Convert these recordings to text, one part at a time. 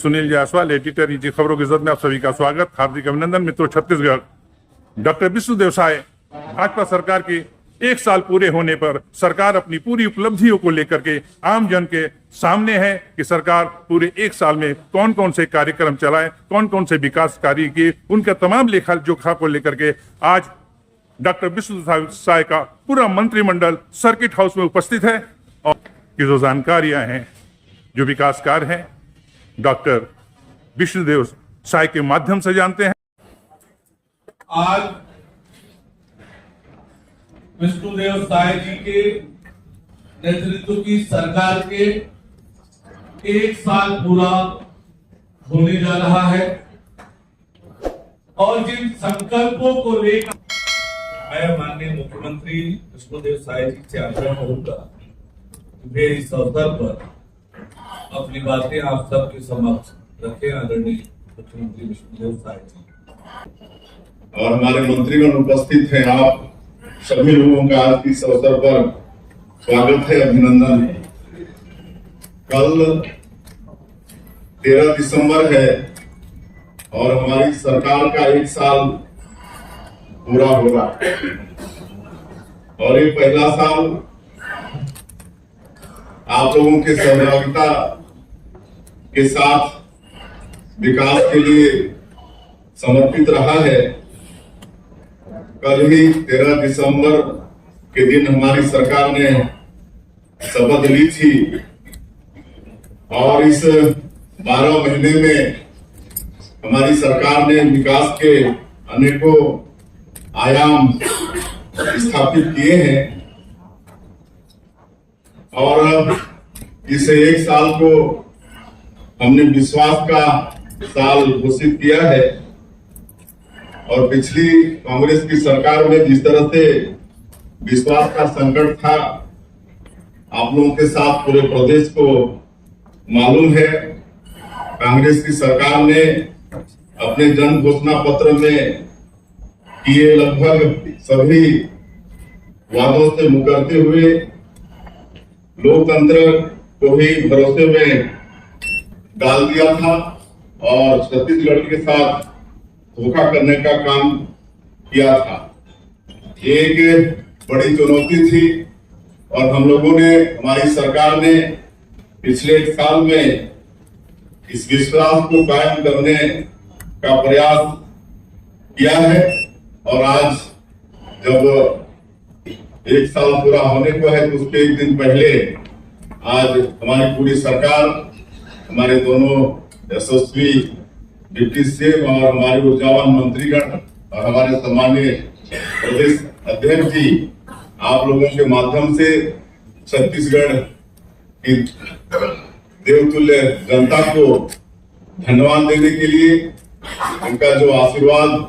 Sunil Jaiswal, editor easy खबरों की इज्जत में आप सभी का स्वागत, हार्दिक अभिनंदन। मित्रों, छत्तीसगढ़ डॉक्टर विष्णुदेव साय भाजपा सरकार के 1 साल पूरे होने पर सरकार अपनी पूरी उपलब्धियों को लेकर के आम जन के सामने है कि सरकार पूरे 1 साल में कौन कौन से कार्यक्रम चलाए, कौन कौन से विकास कार्य किए, उनका तमाम लेखा जोखा को लेकर के आज डॉक्टर विष्णुदेव साय का पूरा मंत्रिमंडल सर्किट हाउस में उपस्थित है और की जो जानकारियां हैं, जो विकास कार्य हैं, डॉक्टर विष्णुदेव साय के माध्यम से जानते हैं। आज विष्णुदेव साय जी के नेतृत्व की सरकार के 1 साल पूरा होने जा रहा है और जिन संकल्पों को लेकर मैं माननीय मुख्यमंत्री विष्णुदेव साय जी से आग्रह करूंगा कि वे इस अवसर पर अपनी बातें आप सबके समक्ष रखें। आदरणीय मुख्यमंत्री विष्णुदेव साय जी और हमारे मंत्रीगण उपस्थित हैं, आप सभी लोगों का आज इस अवसर पर स्वागत है, अभिनंदन है। कल 13 दिसंबर है और हमारी सरकार का 1 साल पूरा होगा और ये पहला साल आप लोगों के सहभागिता के साथ विकास के लिए समर्पित रहा है। कल ही 13 दिसंबर के दिन हमारी सरकार ने शपथ ली थी और इस 12 महीने में हमारी सरकार ने विकास के अनेकों आयाम स्थापित किए हैं और इस 1 साल को हमने विश्वास का साल घोषित किया है। और पिछली कांग्रेस की सरकार में जिस तरह से विश्वास का संकट था, आप लोगों के साथ पूरे प्रदेश को मालूम है। कांग्रेस की सरकार ने अपने जन घोषणा पत्र में किए लगभग सभी वादों से मुकरते हुए लोकतंत्र को ही भरोसे में डाल दिया था और छत्तीसगढ़ के साथ धोखा करने का काम किया था। एक बड़ी चुनौती थी और हम लोगों ने, हमारी सरकार ने पिछले 1 साल में इस विश्वास को कायम करने का प्रयास किया है और आज जब 1 साल पूरा होने को है तो उसके 1 दिन पहले आज हमारी पूरी सरकार, हमारे दोनों यशस्वी डिप्टी सीएम और हमारे ऊर्जावान मंत्रीगण और हमारे सम्मानीय प्रदेश अध्यक्ष जी, आप लोगों के माध्यम से छत्तीसगढ़ की देवतुल्य जनता को धन्यवाद देने के लिए, उनका जो आशीर्वाद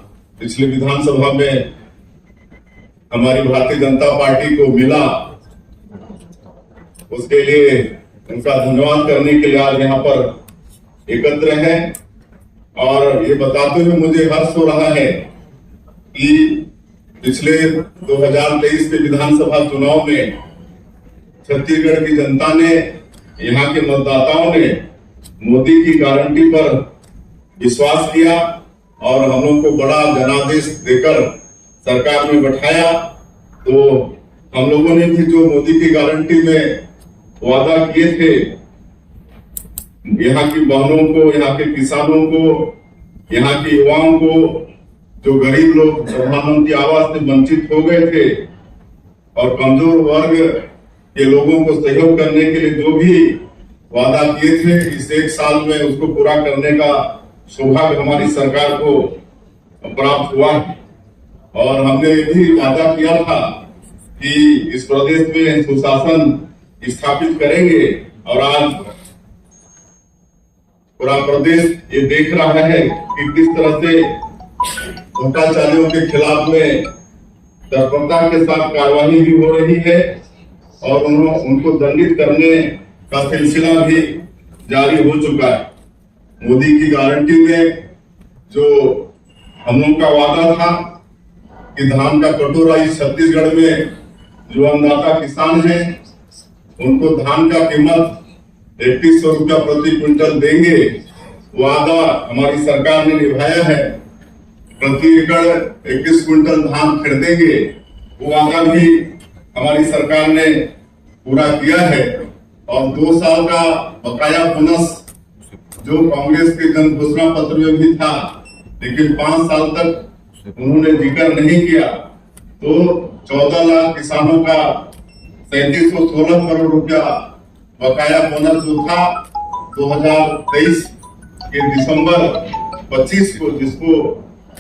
पिछले विधानसभा में हमारी भारतीय जनता पार्टी को मिला, उसके लिए उनका धन्यवाद करने के लिए आज यहाँ पर एकत्र हैं। और ये बताते हुए मुझे हर्ष हो रहा है कि पिछले 2023 के विधानसभा चुनाव में छत्तीसगढ़ की जनता ने, यहाँ के मतदाताओं ने मोदी की गारंटी पर विश्वास किया और हम लोग को बड़ा जनादेश देकर सरकार में बैठाया। तो हम लोगों ने भी जो मोदी की गारंटी में वादा किए थे, यहाँ की बहनों को, यहाँ के किसानों को, यहाँ के युवाओं को, जो गरीब लोग प्रधानमंत्री आवास से वंचित हो गए थे और कमजोर वर्ग के लोगों को सहयोग करने के लिए जो भी वादा किए थे, इस 1 साल में उसको पूरा करने का सौभाग्य हमारी सरकार को प्राप्त हुआ है। और हमने ये भी वादा किया था कि इस प्रदेश में सुशासन स्थापित करेंगे और आज पूरा प्रदेश ये देख रहा है कि किस तरह से भ्रष्टाचारियों के खिलाफ में तत्परता के साथ कार्रवाई भी हो रही है और उनको दंडित करने का सिलसिला भी जारी हो चुका है। मोदी की गारंटी में जो हम लोग का वादा था कि धान का कटोरा इस छत्तीसगढ़ में जो अन्नदाता किसान हैं उनको धान का कीमत 3100 रुपया प्रति क्विंटल देंगे, वादा हमारी सरकार ने निभाया है, प्रति एकड़ 21 क्विंटल धान खरीदेंगे, वो वादा भी हमारी सरकार ने पूरा किया है। और 2 साल का बकाया बोनस जो कांग्रेस के जन घोषणा पत्र में भी था, लेकिन 5 साल तक उन्होंने जिक्र नहीं किया, तो 14 लाख किसानों का 3716 करोड़ रुपया बकाया बोनस जो था 2023 के दिसंबर 25 को, जिसको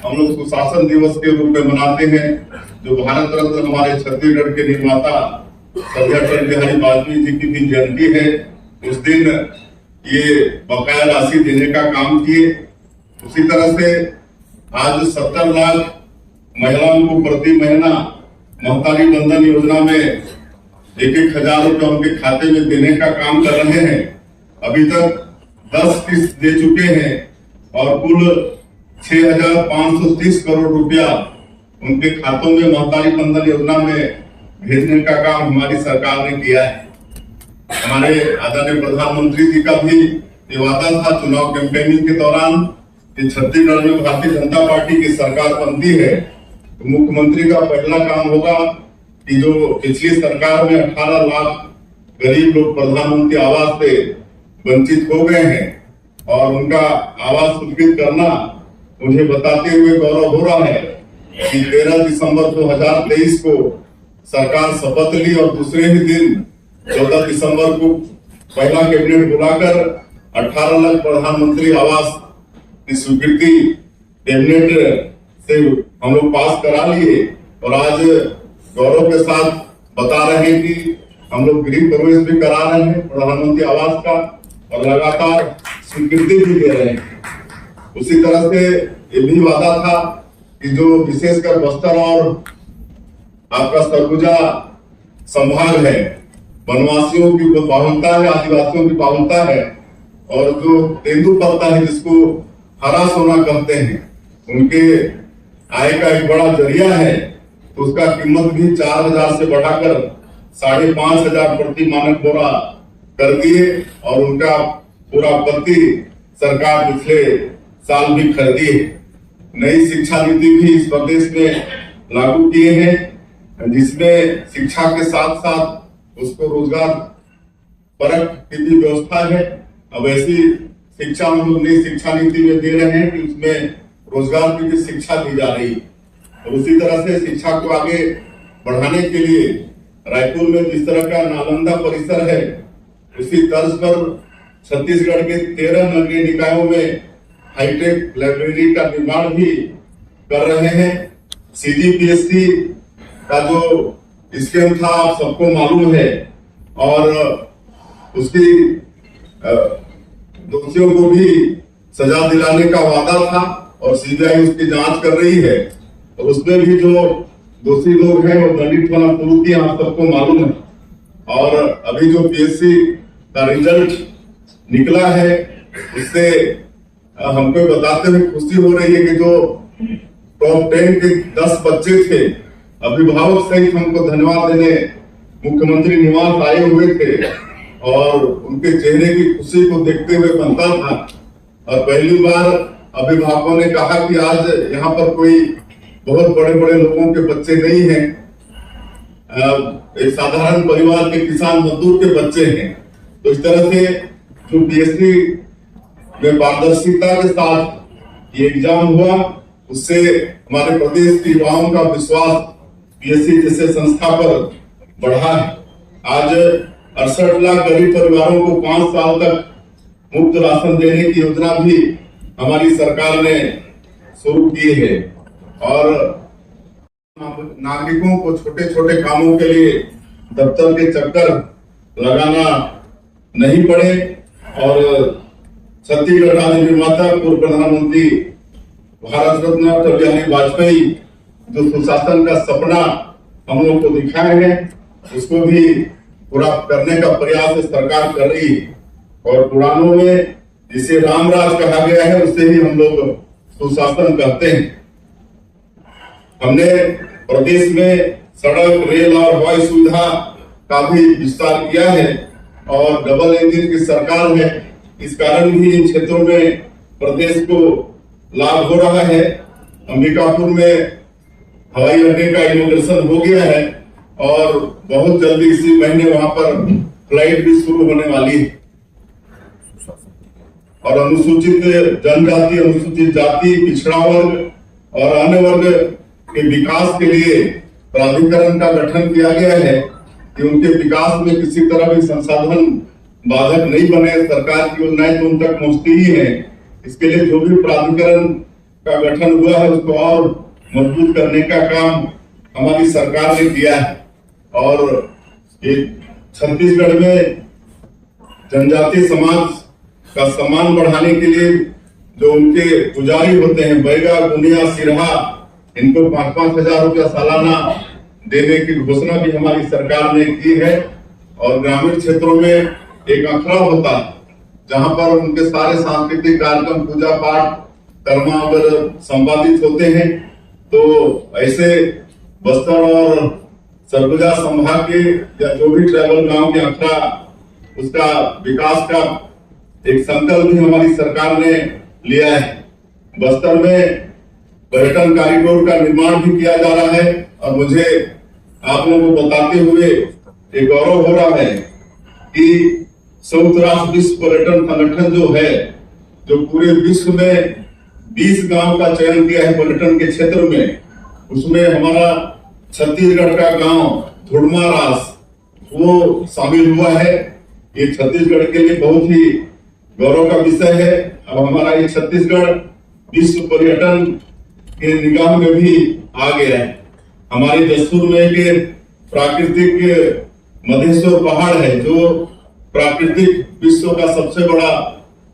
हम लोग सुशासन दिवस के रूप में मनाते हैं, जो भारत रत्न हमारे छत्तीसगढ़ के निर्माता सरदार अटल बिहारी वाजपेयी जी की भी जयंती है, उस दिन ये बकाया राशि देने का काम किए। उसी तरह से आज 70 लाख महिलाओं को प्रति महीना महतारी बंधन योजना में 1,000 रुपया उनके खाते में देने का काम कर रहे हैं। अभी तक 10 किस्त दे चुके हैं और कुल 6,530 करोड़ रुपया उनके खातों में महतारी बंधन योजना में भेजने का काम हमारी सरकार ने किया है। हमारे आदरणीय प्रधानमंत्री जी का भी ये वादा था चुनाव कैंपेनिंग के दौरान कि छत्तीसगढ़ में भारतीय जनता पार्टी की सरकार बनती है तो मुख्यमंत्री का पहला काम होगा कि जो पिछली सरकार में 18 लाख गरीब लोग प्रधानमंत्री आवास से वंचित हो गए हैं और उनका आवास स्वीकृत करना, मुझे बताते हुए गौरव हो रहा है कि 13 दिसंबर 2023 को सरकार शपथ ली और दूसरे ही दिन 14 दिसंबर को पहला कैबिनेट बुलाकर 18 लाख प्रधानमंत्री आवास की स्वीकृति कैबिनेट से हम लोग पास करा लिए और आज गौरव के साथ बता रहे हैं कि हम लोग गृह प्रवेश भी करा रहे हैं प्रधानमंत्री आवास का और लगातार स्वीकृति भी दे रहे हैं। उसी तरह से ये भी वादा था कि जो विशेषकर बस्तर और आपका सरगुजा संभाग है, वनवासियों की बाहुलता है, आदिवासियों की बाहुलता है और जो तेंदुपत्ता है जिसको हरा सोना कहते हैं, उनके आय का एक बड़ा जरिया है, तो उसका कीमत भी 4,000 से बढ़ाकर 5,500 प्रति मानक बोरा कर दिए और उनका पूरा पत्ती सरकार पिछले साल भी खरीदी है। नई शिक्षा नीति भी इस प्रदेश में लागू किए हैं, जिसमें शिक्षा के साथ साथ उसको रोजगार परक की भी व्यवस्था है। अब ऐसी शिक्षा हम लोग नई शिक्षा नीति में दे रहे हैं कि उसमें रोजगार की भी शिक्षा दी जा रही है। और उसी तरह से शिक्षा को आगे बढ़ाने के लिए रायपुर में जिस तरह का नालंदा परिसर है, उसी तर्ज पर छत्तीसगढ़ के 13 नगरीय निकायों में हाईटेक लाइब्रेरी का निर्माण भी कर रहे हैं। CGPSC का जो स्कीम था आप सबको मालूम है और उसकी दोषियों को भी सजा दिलाने का वादा था और CBI उसकी जांच कर रही है और उसमें भी जो दोषी लोग हैं वो दंडित होना शुरू किया, आप सबको मालूम है। और अभी जो PSC का रिजल्ट निकला है उससे हमको बताते हुए खुशी हो रही है कि जो टॉप 10 के 10 बच्चे थे, अभिभावक सहित हमको धन्यवाद देने मुख्यमंत्री निवास आए हुए थे और उनके चेहरे की खुशी को देखते हुए बनता था। और पहली बार अभिभावकों ने कहा कि आज यहाँ पर कोई बहुत बड़े बड़े लोगों के बच्चे नहीं हैं, एक साधारण परिवार के किसान मजदूर के बच्चे हैं। तो इस तरह से जो PSC में पारदर्शिता के साथ ये एग्जाम हुआ, उससे हमारे प्रदेश के युवाओं का विश्वास PSC जैसे संस्था पर बढ़ा है। आज 68 लाख गरीब परिवारों को 5 साल तक मुफ्त राशन देने की योजना भी हमारी सरकार ने शुरू की है और नागरिकों को छोटे छोटे कामों के लिए दफ्तर के चक्कर लगाना नहीं पड़े और छत्तीसगढ़ राज्य निर्माता पूर्व प्रधानमंत्री भारत रत्न अटल बिहारी वाजपेयी जो सुशासन का सपना हम लोग को दिखाए हैं, उसको भी पूरा करने का प्रयास सरकार कर रही है। और पुराणों में जिसे रामराज कहा गया है, उससे ही हम लोग सुशासन कहते हैं। हमने प्रदेश में सड़क, रेल और हवाई सुविधा का भी विस्तार किया है और डबल इंजन की सरकार है, इस कारण भी इन क्षेत्रों में प्रदेश को लाभ हो रहा है। अंबिकापुर में हवाई अड्डे का इनॉग्रेशन हो गया है और बहुत जल्दी इसी महीने वहां पर फ्लाइट भी शुरू होने वाली है। और अनुसूचित जनजाति, अनुसूचित जाति, पिछड़ा वर्ग और अन्य वर्ग के विकास के लिए प्राधिकरण का गठन किया गया है कि उनके विकास में किसी तरह भी संसाधन बाधक नहीं बने। सरकार की योजनाएं तो उन तक पहुंचती ही है। इसके लिए जो भी प्राधिकरण का गठन हुआ है उसको और मजबूत करने का काम हमारी सरकार ने किया है। और ये छत्तीसगढ़ में जनजातीय समाज का सम्मान बढ़ाने के लिए जो उनके पुजारी होते हैं, बैगा, गुनिया, सिरहा, इनको 5-5 हजार रुपया सालाना देने की घोषणा भी हमारी सरकार ने की है। और ग्रामीण क्षेत्रों में एक अखड़ा होता है जहां पर उनके सारे सांस्कृतिक कार्यक्रम, पूजा पाठ, कर्मा वगैरह संपादित होते हैं। तो ऐसे बस्तर और सरगुजा संभाग के या जो भी ट्राइबल गांव के अखड़ा, उसका विकास का एक संकल्प भी हमारी सरकार ने लिया है। बस्तर में पर्यटन कॉरिडोर का निर्माण भी किया जा रहा है और मुझे आप लोगों को बताते हुए एक गौरव हो रहा है कि संयुक्त राष्ट्र विश्व पर्यटन संगठन जो है, जो पूरे विश्व में 20 गांव का चयन किया है पर्यटन के क्षेत्र में, उसमें हमारा छत्तीसगढ़ का गांव धुड़मारास वो शामिल हुआ है। ये छत्तीसगढ़ के लिए बहुत ही गौरव का विषय है। अब हमारा ये छत्तीसगढ़ विश्व पर्यटन के निगाह में भी आ गया है। हमारे जसपुर में एक प्राकृतिक मधेश्वर पहाड़ है जो प्राकृतिक विश्व का सबसे बड़ा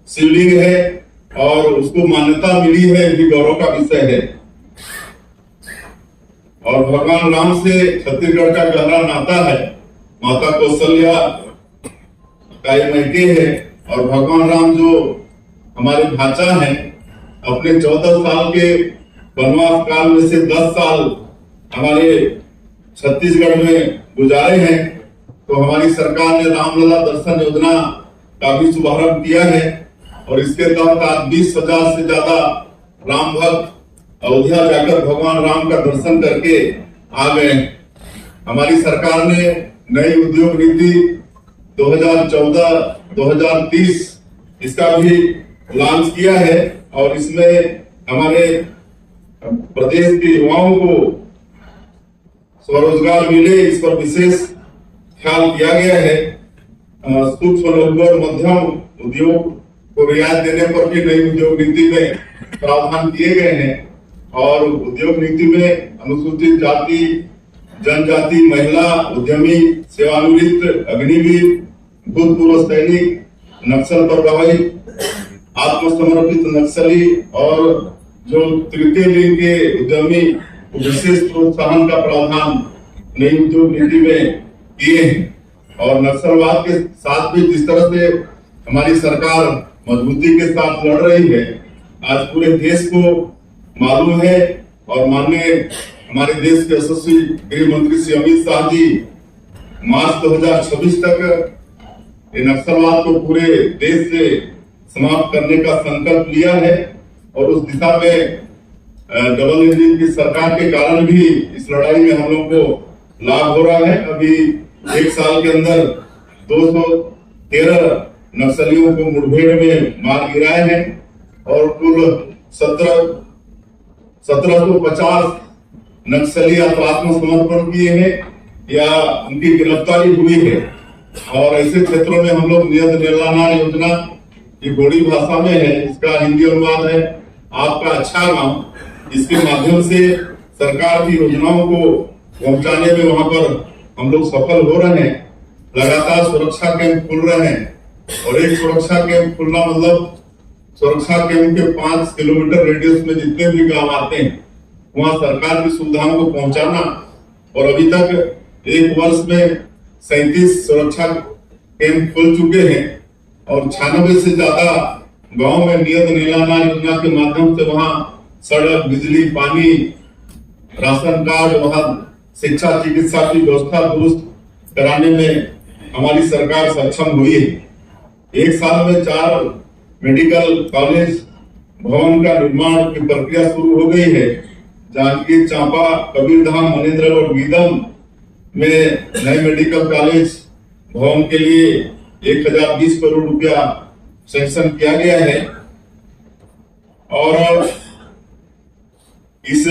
शिवलिंग है और उसको मान्यता मिली है, भी गौरव का विषय है। और भगवान राम से छत्तीसगढ़ का गहरा नाता है। माता कौशल्या का ये मैके है और भगवान राम जो हमारे भाचा हैं, अपने 14 साल के वनवास काल में से 10 साल हमारे छत्तीसगढ़ में गुजारे हैं। तो हमारी सरकार ने रामलला दर्शन योजना का भी शुभारंभ किया है और इसके तहत आज 20,000 से ज्यादा राम भक्त अयोध्या जाकर भगवान राम का दर्शन करके आ गए। हमारी सरकार ने नई उद्योग नीति 2014-2030 इसका भी लॉन्च किया है और इसमें हमारे प्रदेश के युवाओं को स्वरोजगार मिले, इस पर विशेष ख्याल किया गया है। सूक्ष्म लघु और मध्यम उद्योग को रियायत देने पर भी नई उद्योग नीति में प्रावधान किए गए हैं और उद्योग नीति में अनुसूचित जाति, जनजाति, महिला उद्यमी, सेवानिवृत्त अग्निवीर, भूतपूर्व सैनिक, नक्सल प्रभावित, आत्मसमर्पित नक्सली और जो तृतीय लिंग के उद्यमी विशेष प्रोत्साहन का प्रावधान नई उद्योग नीति में किए हैं। और नक्सलवाद के साथ भी जिस तरह से हमारी सरकार मजबूती के साथ लड़ रही है, आज पूरे देश को मालूम है। और माननीय हमारे देश के यशस्वी गृह मंत्री श्री अमित शाह जी मार्च 2026 तक ये नक्सलवाद को पूरे देश से समाप्त करने का संकल्प लिया है और उस दिशा में डबल इंजन की सरकार के कारण भी इस लड़ाई में हम लोग को लाभ हो रहा है। अभी 1 साल के अंदर 213 नक्सलियों को मुठभेड़ में मार गिराए हैं और कुल 1750 नक्सली आत्मसमर्पण किए हैं या उनकी गिरफ्तारी हुई है। और ऐसे क्षेत्रों में हम लोग नियत निर्लाना योजना, ये गोड़ी भाषा में है, इसका हिंदी अनुवाद है आपका अच्छा गांव। इसके माध्यम से सरकार की योजनाओं को पहुंचाने में वहां पर हम लोग सफल हो रहे हैं। लगातार सुरक्षा कैंप खुल रहे हैं और एक सुरक्षा कैंप खुलना मतलब सुरक्षा कैंप के 5 किलोमीटर रेडियस में जितने भी गांव आते हैं वहां सरकार की सुविधाओं को पहुंचाना। और अभी तक 1 वर्ष में 37 सुरक्षा कैंप खुल चुके हैं और 96 से ज्यादा गांव में नियत नीलाना योजना के माध्यम से वहां सड़क, बिजली, पानी, राशन कार्ड, वहां शिक्षा, चिकित्सा की व्यवस्था दुरुस्त कराने में हमारी सरकार सक्षम हुई है। 1 साल में 4 मेडिकल कॉलेज भवन का निर्माण की प्रक्रिया शुरू हो गई है। जांजगीर चांपा, कबीरधाम, मनेन्द्र और गीदम में नए मेडिकल कॉलेज भवन के लिए 1020 करोड़ रुपया सैंक्शन किया गया है। और इस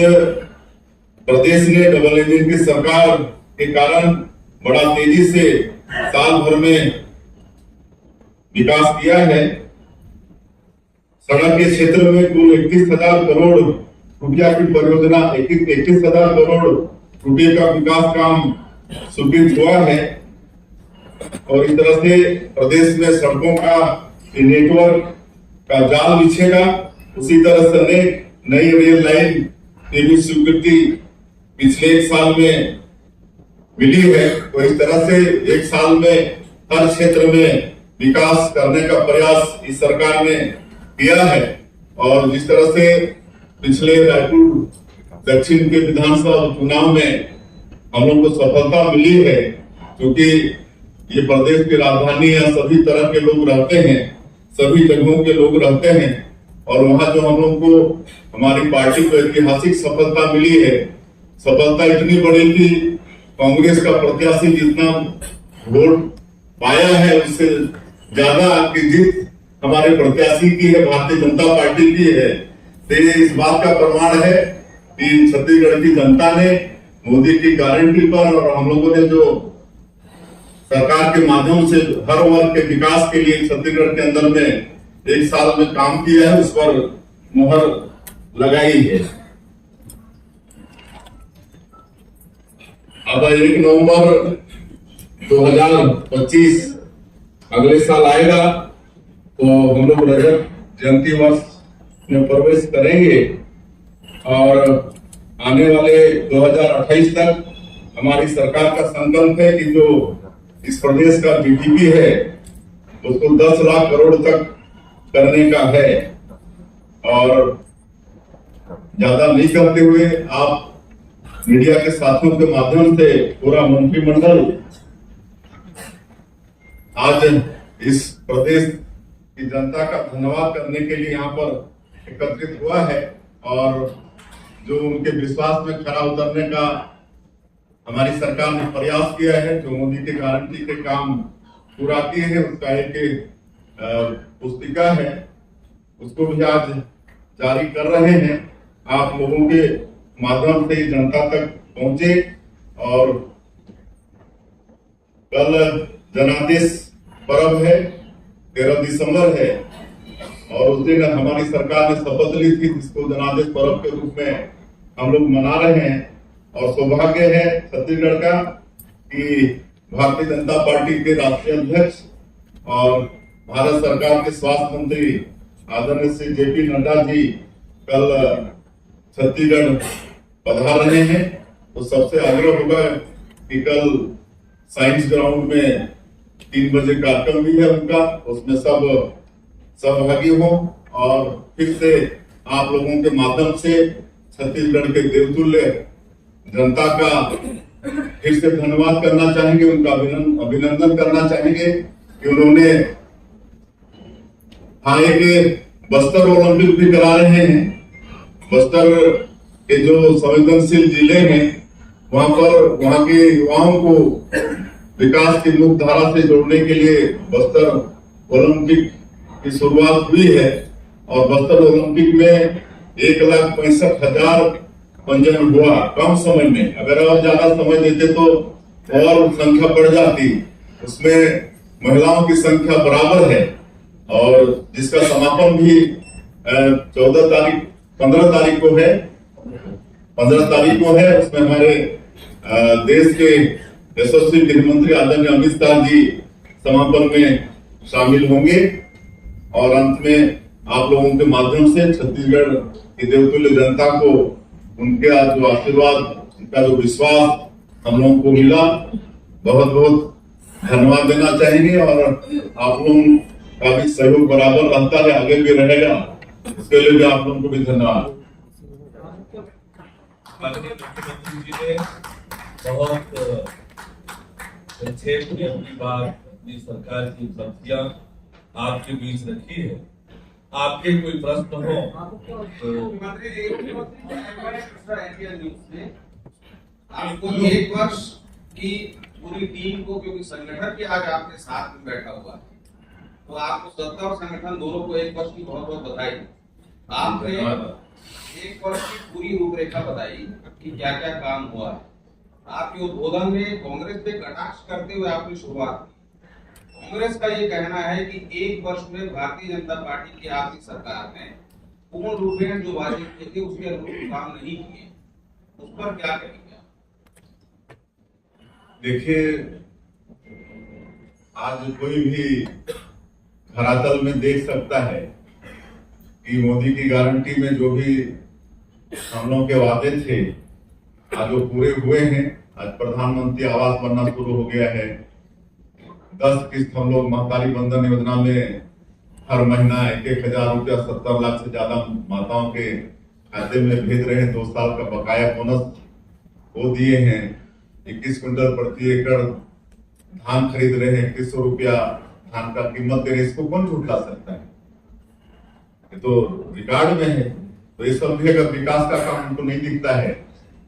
प्रदेश ने डबल इंजन की सरकार के कारण बड़ा तेजी से साल भर में विकास किया है। सड़क के क्षेत्र में कुल 31,000 करोड़ रुपया की परियोजना, 21,000 करोड़ रुपये का विकास काम स्वीकृत हुआ है। और इस तरह से प्रदेश में सड़कों का नेटवर्क का जाल बिछेगा। उसी तरह से अनेक नई रेल लाइन की भी स्वीकृति पिछले एक साल में मिली है। तो इस तरह से एक साल में हर क्षेत्र में विकास करने का प्रयास इस सरकार ने किया है। और जिस तरह से पिछले रायपुर दक्षिण के विधानसभा चुनाव में हम लोग को सफलता मिली है, क्योंकि ये प्रदेश की राजधानी है, सभी तरह के लोग रहते हैं, सभी जगहों के लोग रहते हैं। और वहां जो हम लोग को हमारी पार्टी को ऐतिहासिक सफलता मिली है, सफलता इतनी बड़ी कि कांग्रेस का प्रत्याशी जितना वोट पाया है उससे ज्यादा की जीत हमारे प्रत्याशी की है, भारतीय जनता पार्टी की है। तो ये इस बात का प्रमाण है कि छत्तीसगढ़ की जनता ने मोदी की गारंटी पर और हम लोगों ने जो सरकार के माध्यम से हर वर्ग के विकास के लिए छत्तीसगढ़ के अंदर में एक साल में काम किया है, उस पर मुहर लगाई है। अब 1 नवंबर 2025 अगले साल आएगा तो हम लोग रजत जयंती वर्ष में प्रवेश करेंगे। और आने वाले 2028 तक हमारी सरकार का संकल्प है कि जो इस प्रदेश का जीडीपी है उसको 10 लाख करोड़ तक करने का है। और ज्यादा नहीं करते हुए आप मीडिया के साथियों के माध्यम से पूरा मंत्रिमंडल आज इस प्रदेश की जनता का धन्यवाद करने के लिए यहाँ पर एकत्रित हुआ है। और जो उनके विश्वास में खरा उतरने का हमारी सरकार ने प्रयास किया है, जो मोदी की गारंटी के काम पूरा किए हैं, उसका एक पुस्तिका है, उसको भी आज जारी कर रहे हैं। आप लोगों के माध्यम से जनता तक पहुंचे। और कल जनादेश पर्व है, 13 दिसंबर है, और उस दिन हमारी सरकार ने शपथ ली थी, जिसको जनादेश पर्व के रूप में हम लोग मना रहे हैं। और सौभाग्य है छत्तीसगढ़ का कि भारतीय जनता पार्टी के राष्ट्रीय अध्यक्ष और भारत सरकार के स्वास्थ्य मंत्री आदरणीय श्री जेपी नड्डा जी कल छत्तीसगढ़ पधार रहे हैं। तो सबसे आग्रह होगा कि कल साइंस ग्राउंड में 3 बजे कार्यक्रम भी है उनका, उसमें सब सहभागी हो। और फिर से आप लोगों के माध्यम से छत्तीसगढ़ के देवतुल्य जनता का फिर से धन्यवाद करना चाहेंगे, उनका अभिनंदन करना चाहेंगे कि उन्होंने एक बस्तर ओलंपिक भी करा रहे हैं। बस्तर के जो संवेदनशील जिले हैं वहां पर वहां के युवाओं को विकास की मुख्य धारा से जोड़ने के लिए बस्तर ओलंपिक की शुरुआत हुई है। और बस्तर ओलंपिक में 1,65,000 पंजीयन हुआ कम समय में। अगर और ज्यादा समय देते तो और संख्या बढ़ जाती। उसमें महिलाओं की संख्या बराबर है। और जिसका समापन भी 15 तारीख को है। 15 तारीख को है। उसमें हमारे देश के यशस्वी गृह मंत्री आदरणीय अमित शाह जी समापन में शामिल होंगे। और अंत में आप लोगों के माध्यम से छत्तीसगढ़ की देवतुल्य जनता को उनके जो आशीर्वाद, उनका जो विश्वास हम लोगों को मिला, बहुत बहुत धन्यवाद देना चाहेंगे। और आप लोगों का भी सहयोग बराबर रहता है, आगे भी रहेगा, इसके लिए भी आप लोगों को भी धन्यवाद। माननीय मुख्यमंत्री जी ने बहुत संक्षेप में अपनी बात, अपनी सरकार की उपलब्धियां आपके बीच रखी है। आपके कोई प्रश्न हो तो आपको एक वर्ष की पूरी टीम को, क्योंकि संगठन के आज आपके साथ में बैठा हुआ है, तो आपको सत्ता और संगठन दोनों को एक वर्ष की बहुत बहुत बधाई। आपने एक वर्ष की पूरी रूपरेखा बताई कि क्या क्या काम हुआ है। आपके उद्बोधन में कांग्रेस पे कटाक्ष करते हुए आपने शुरुआत की। कांग्रेस का ये कहना है कि एक वर्ष में भारतीय जनता पार्टी की आपकी सरकार ने पूर्ण रूप में जो वादे किए थे उसके अनुरूप काम नहीं किए, उस पर क्या कहेंगे? देखिए, आज कोई भी धरातल में देख सकता है कि मोदी की गारंटी में जो भी हम लोग के वादे थे आज वो पूरे हुए हैं। आज प्रधानमंत्री आवास बनना शुरू हो गया है। 10 किस्त हम लोग महतारी बंधन योजना में हर महीना 1,000 रुपया 70 लाख से ज्यादा माताओं के खाते में भेज रहे हैं। 2 साल का बकाया बोनस वो दिए हैं। 21 क्विंटल प्रति एकड़ धान खरीद रहे हैं। 2100 रुपया धान का कीमत दे रहे हैं। इसको कौन झूठा सकता है? ये तो रिकॉर्ड में है। तो ये सब भी अगर विकास का काम उनको नहीं दिखता है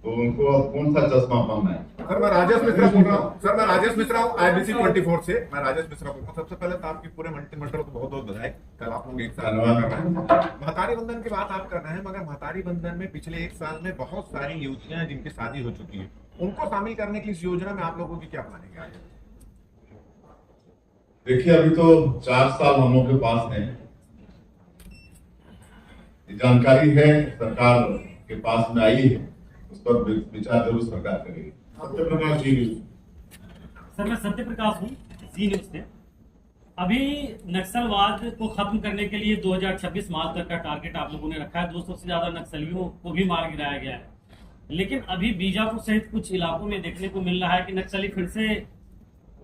तो उनको कौन सा चश्मा पहनना है? सर मैं राजेश मिश्रा बोल रहा हूँ। सर मैं राजेश मिश्रा हूँ, IBC 24 से। मैं राजेश मिश्रा बोल रहा हूँ। सबसे पहले तो आपकी पूरे मंत्रिमंडल को बहुत बहुत बधाई। कल आप लोग एक साथ धन्यवाद। कर रहे हैं। महतारी बंधन की बात आप कर रहे हैं, मगर महतारी बंधन में पिछले 1 साल में बहुत सारी युवतियां जिनकी शादी हो चुकी है, उनको शामिल करने की इस योजना में आप लोगों की क्या प्लानिंग है? देखिए, अभी तो 4 साल हम लोग के पास है। ये जानकारी है, सरकार के पास में आई है, उस पर विचार जरूर सरकार करेगी। सत्यप्रकाश जी सर मैं सत्य प्रकाश हूँ, जी न्यूज से। अभी नक्सलवाद को खत्म करने के लिए 2026 मार्च तक का टारगेट आप लोगों ने रखा है। 200 से ज्यादा नक्सलियों को भी मार गिराया गया है, लेकिन अभी बीजापुर सहित कुछ इलाकों में देखने को मिल रहा है कि नक्सली फिर से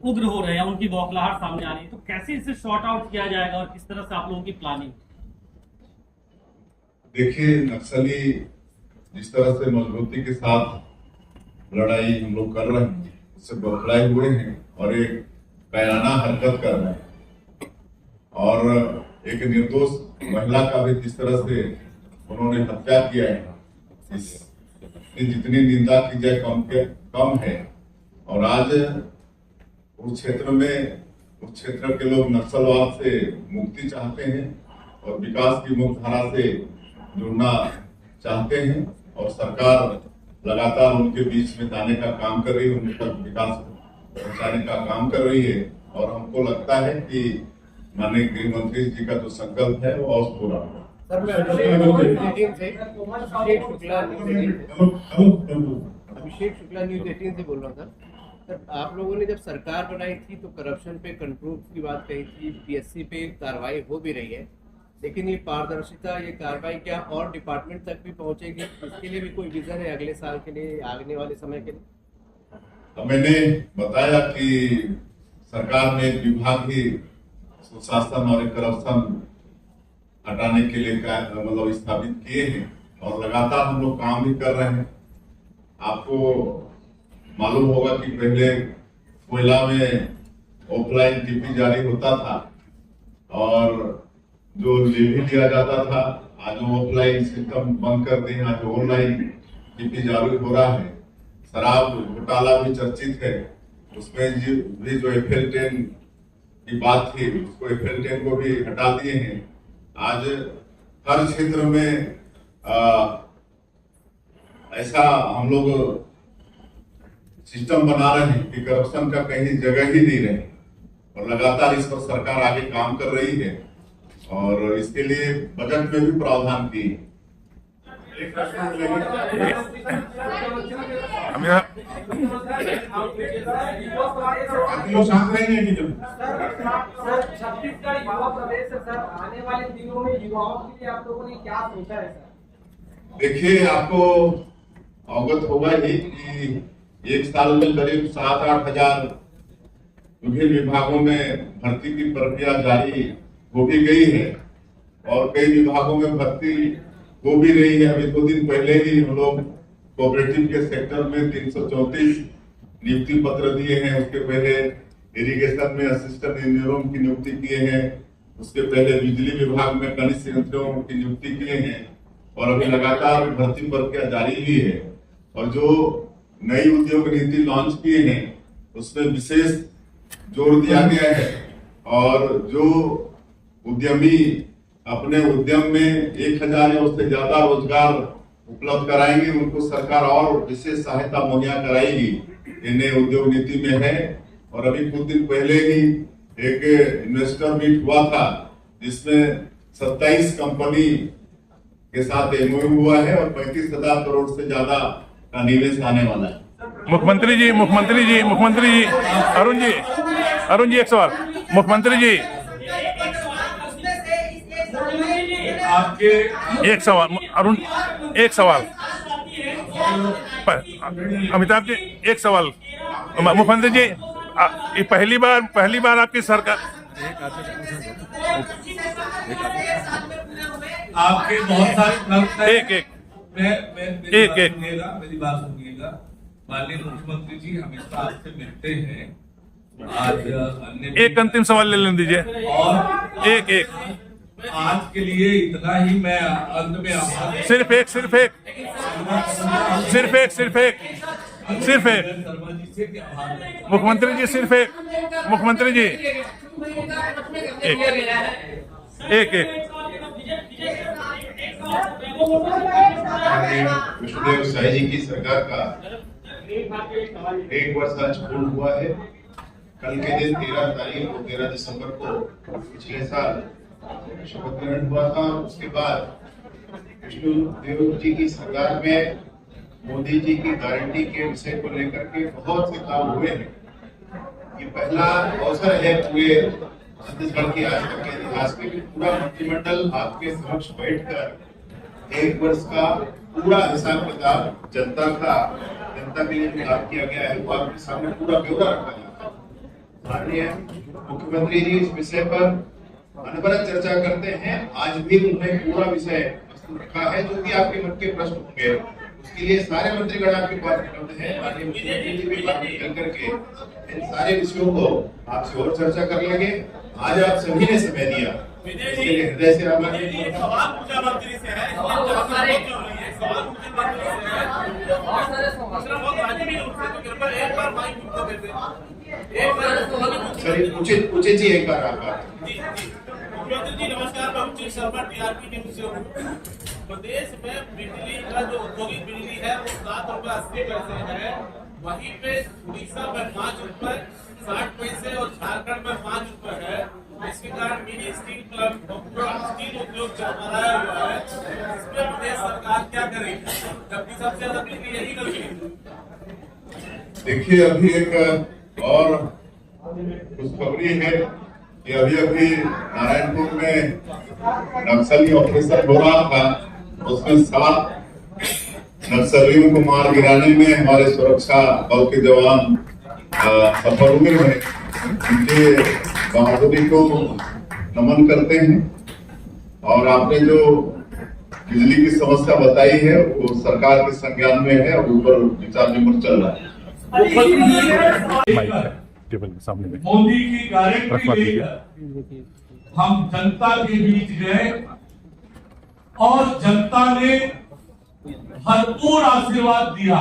उग्र हो रहे हैं, उनकी बौखलाहट सामने आ रही है। तो कैसे इसे शॉर्ट आउट किया जाएगा और किस तरह से आप लोगों की प्लानिंग? देखिए, नक्सली जिस तरह से मजबूती के साथ लड़ाई हम लोग कर रहे हैं, उससे बौखलाए हुए हैं और एक कायराना हरकत कर रहे हैं। और एक निर्दोष महिला का भी जिस तरह से उन्होंने हत्या किया है, इसकी जितनी निंदा की जाए कम है। और आज उस क्षेत्र के लोग नक्सलवाद से मुक्ति चाहते हैं और विकास की मुख्य धारा से जुड़ना चाहते हैं। और सरकार लगातार उनके बीच में जाने का काम कर रही है, उनके तक विकास पहुंचाने का काम कर रही है। और हमको लगता है कि माननीय गृह मंत्री जी का जो संकल्प है वो अवश्य पूरा होगा। सर मैं अभिषेक शुक्ला न्यूज 18 से बोल रहा था। सर आप लोगों ने जब सरकार बनाई थी तो करप्शन पे कंट्रोल की बात कही थी, PSC पे कार्रवाई हो भी रही है, लेकिन ये पारदर्शिता, ये कार्रवाई क्या और डिपार्टमेंट तक भी पहुंचेगी? इसके लिए भी कोई विजन है अगले साल के लिए, आने वाले समय के लिए? तो मैंने बताया कि सरकार ने एक विभाग ही सुशासन और करप्शन हटाने के लिए मतलब स्थापित किए हैं और लगातार हम लोग काम भी कर रहे हैं। आपको मालूम होगा कि पहले कोयला में ऑफलाइन टीपी जारी होता था और जो ले भी लिया जाता था, आज ऑफलाइन सिस्टम बंद कर दिए, आज ऑनलाइन टीपी जारी हो रहा है। शराब घोटाला भी चर्चित है, उसमें भी जो FL10 की बात थी उसको FL10 को भी हटा दिए हैं। आज हर क्षेत्र में ऐसा हम लोग सिस्टम बना रहे हैं कि करप्शन का कहीं जगह ही नहीं रहे और लगातार इस पर सरकार आगे काम कर रही है और इसके लिए बजट में भी प्रावधान की है। छत्तीसगढ़ युवा प्रदेश है सर, आने वाले दिनों में युवाओं के लिए आप लोगों ने क्या सोचा है सर? देखिए, आपको अवगत होगा ही कि 1 साल में करीब 7-8 हजार विभिन्न विभागों में भर्ती की प्रक्रिया जारी हो भी गई है और कई विभागों में भर्ती हो भी रही है। अभी 2 दिन पहले ही हम लोग कोऑपरेटिव के सेक्टर में 334 नियुक्ति पत्र दिए हैं। उसके पहले इरिगेशन में असिस्टेंट इंजीनियरों की नियुक्ति किए हैं। उसके पहले बिजली विभाग में खनिज संयंत्रों की नियुक्ति किए हैं और अभी लगातार भर्ती प्रक्रिया जारी भी है। और जो नई उद्योग नीति लॉन्च किए हैं उसमें विशेष जोर दिया गया है और जो उद्यमी अपने उद्यम में 1000 या उससे ज्यादा रोजगार उपलब्ध कराएंगे उनको सरकार और विशेष सहायता मुहैया कराएगी। इन्हें उद्योग नीति में है। और अभी कुछ दिन पहले ही एक इन्वेस्टर मीट हुआ था जिसमें 27 कंपनी के साथ एमओयू हुआ है और 35,000 करोड़ से ज्यादा का निवेश आने वाला है। मुख्यमंत्री जी, अरुण जी एक सवाल। मुख्यमंत्री जी आपके एक सवाल, अरुण एक सवाल, अमिताभ जी एक सवाल। मुख्यमंत्री जी ये पहली बार आपकी सरकार आपके बहुत सारे प्रश्न हैं। एक मेरी बात सुनिएगा। माननीय मुख्यमंत्री जी हमेशा आपसे मिलते हैं। आज अन्य एक अंतिम सवाल ले लेने दीजिए और एक आज के लिए इतना ही। मैं अंत में आभार सिर्फ एक शर्मा जी से कि आभार मुख्यमंत्री जी सिर्फ एक मुख्यमंत्री जी एक विष्णुदेव साई जी की सरकार का 1 वर्ष आज पूर्ण हुआ है। कल के दिन 13 दिसंबर को पिछले साल शपथ ग्रहण हुआ था। उसके बाद विष्णुदेव जी की सरकार में मोदी जी की गारंटी के विषय को लेकर के बहुत से काम हुए हैं। ये पहला अवसर है पूरे छत्तीसगढ़ के आज तक के इतिहास में कि पूरा मंत्रिमंडल आपके समक्ष बैठकर 1 वर्ष का पूरा हिसाब किताब जनता के लिए जो काम किया गया है वो आपके सामने पूरा ब्यौरा रखा गया। माननीय मुख्यमंत्री जी इस विषय पर अनवरत चर्चा करते हैं। आज भी उन्होंने पूरा विषय प्रस्तुत रखा है। जो भी आपके मन के प्रश्न होंगे उसके लिए सारे मंत्रीगण आपके पास उपलब्ध हैं। माननीय मुख्यमंत्री जी भी बात निकल करके इन सारे विषयों को आपसे और चर्चा कर लेंगे। आज आप सभी ने समय दिया, इसके लिए हृदय से आभार। पूछे जी एक बार आभार। मुख्यमंत्री जी नमस्कार। मैं उच्च शर्मा टीआरपी न्यूज से हूँ। प्रदेश में बिजली का जो औद्योगिक बिजली है वो 7.80 रुपए है। वहीं पे उड़ीसा में 5 रुपए 60 पैसे और झारखंड में 5 रुपए है। इसके कारण मिनी स्टील स्टील उद्योग चरमराया हुआ है। इसमें प्रदेश सरकार क्या करेगी जबकि सबसे ज्यादा बिजली यही करती। देखिए अभी एक और खुशखबरी है कि अभी नारायणपुर में नक्सली ऑपरेशन हो रहा था। उसमें 7 नक्सलियों को मार गिराने में हमारे सुरक्षा बल के जवान सफल हुए हैं। उनके बहादुरी को नमन करते हैं। और आपने जो बिजली की समस्या बताई है वो सरकार के संज्ञान में है और ऊपर विचार विमर्श चल रहा है। टेबल के सामने में मोदी की गारंटी लेकर हम जनता के बीच गए और जनता ने भरपूर आशीर्वाद दिया।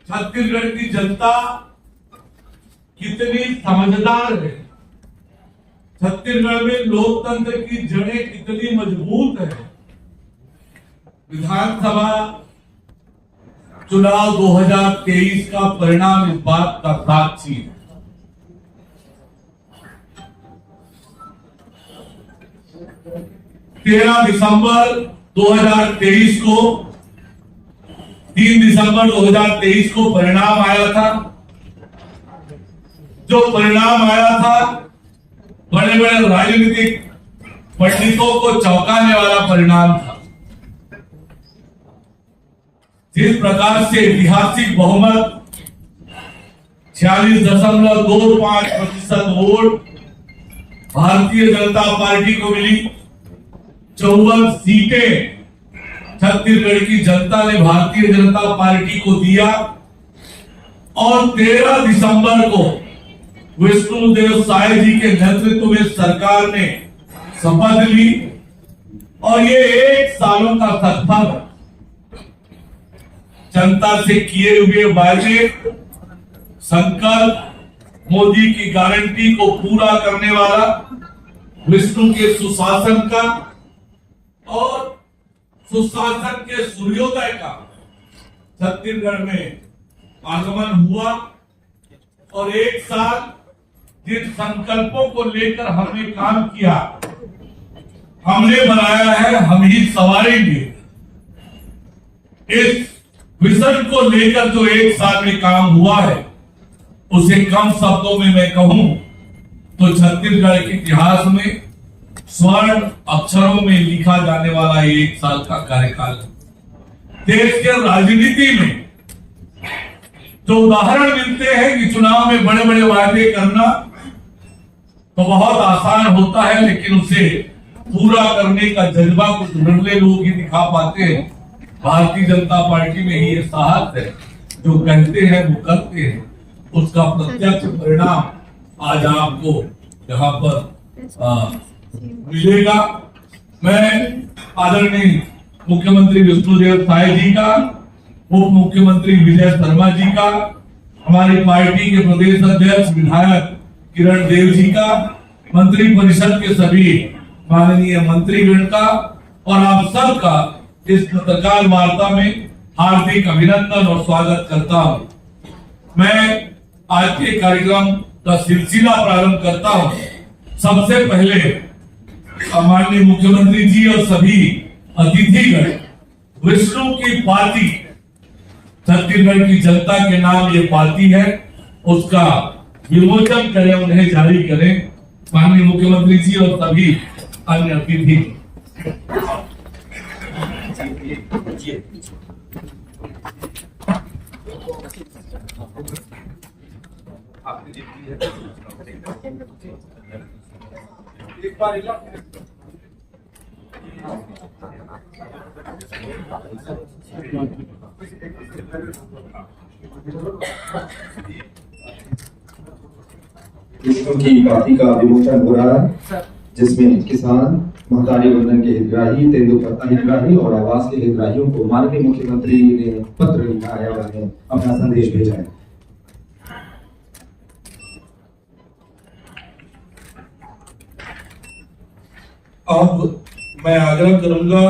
छत्तीसगढ़ की जनता कितनी समझदार है, छत्तीसगढ़ में लोकतंत्र की जड़ें कितनी मजबूत है। विधानसभा चुनाव 2023 का परिणाम इस बात का साक्षी है। तेरह दिसंबर 2023 को 3 दिसंबर 2023 को परिणाम आया था। जो परिणाम आया था बड़े बड़े राजनीतिक पंडितों को चौंकाने वाला परिणाम था। जिस प्रकार से ऐतिहासिक बहुमत 46.25% वोट भारतीय जनता पार्टी को मिली, 54 सीटें छत्तीसगढ़ की जनता ने भारतीय जनता पार्टी को दिया और 13 दिसंबर को विष्णुदेव साय जी के नेतृत्व में सरकार ने शपथ ली और ये 1 सालों का सफर जनता से किए हुए वायदे, संकल्प, मोदी की गारंटी को पूरा करने वाला, विष्णु के सुशासन का और सुशासन के सूर्योदय का छत्तीसगढ़ में आगमन हुआ। और 1 साल जिन संकल्पों को लेकर हमने काम किया, हमने बनाया है, हम ही संवारेंगे। इस विजन को लेकर जो 1 साल में काम हुआ है, उसे कम शब्दों में मैं कहूं तो छत्तीसगढ़ के इतिहास में स्वर्ण अक्षरों में लिखा जाने वाला 1 साल का कार्यकाल। देश के राजनीति में जो उदाहरण मिलते हैं कि चुनाव में बड़े बड़े वायदे करना तो बहुत आसान होता है, लेकिन उसे पूरा करने का जज्बा कुछ नगले लोग ही दिखा पाते हैं। भारतीय जनता पार्टी में ही ये साहस है, जो कहते हैं वो करते हैं, उसका प्रत्यक्ष परिणाम आज आपको यहाँ पर मिलेगा। मैं आदरणीय मुख्यमंत्री विष्णुदेव साय जी का, उप मुख्यमंत्री विजय शर्मा जी का, हमारी पार्टी के प्रदेश अध्यक्ष विधायक किरण देव जी का, मंत्री परिषद के सभी माननीय मंत्रीगण का और आप सबका इस पत्रकार वार्ता में हार्दिक अभिनंदन और स्वागत करता हूं। मैं आज के कार्यक्रम का सिलसिला प्रारंभ करता हूं। सबसे पहले माननीय मुख्यमंत्री जी और सभी अतिथिगण, विष्णु की पार्टी, छत्तीसगढ़ की जनता के नाम ये पार्टी है, उसका विमोचन करें, उन्हें जारी करें। माननीय मुख्यमंत्री जी और सभी अन्य अतिथि। विष्णु की पार्टी का विमोचन हो रहा है, जिसमें किसान, महतारी वंदन के हितग्राही, तेंदुपत्ता हितग्राही और आवास के हितग्राहियों को माननीय मुख्यमंत्री ने पत्र लिखा है और उन्हें अपना संदेश भेजा है। अब मैं आग्रह करूंगा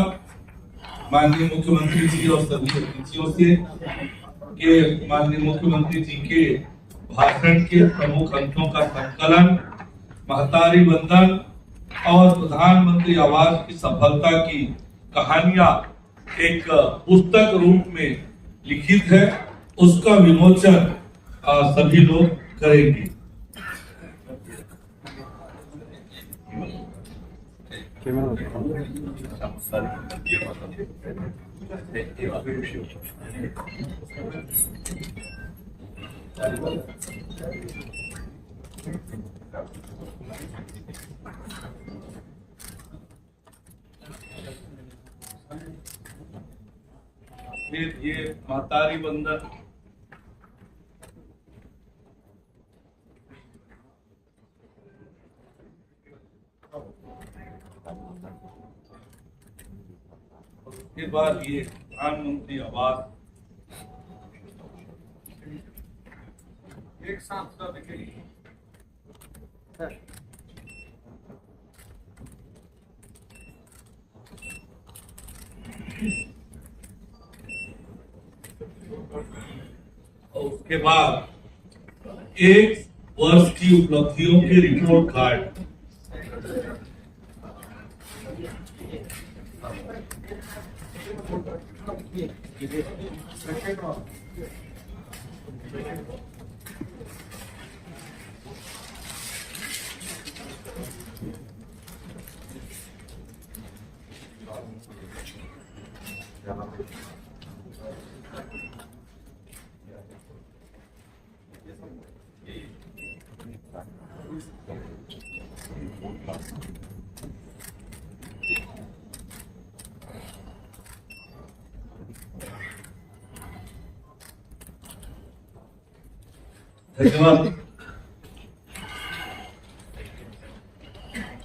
माननीय मुख्यमंत्री जी और सभी अतिथियों से कि माननीय मुख्यमंत्री जी के भाषण के प्रमुख अंशों का संकलन, महतारी वंदन और प्रधानमंत्री आवास की सफलता की कहानियां एक पुस्तक रूप में लिखित है, उसका विमोचन सभी लोग करेंगे। फिर ये महतारी वंदन उसके बाद ये प्रधानमंत्री आवास एक साथ सब देखेंगे। और उसके बाद 1 वर्ष की उपलब्धियों के रिपोर्ट कार्ड। धन्यवाद।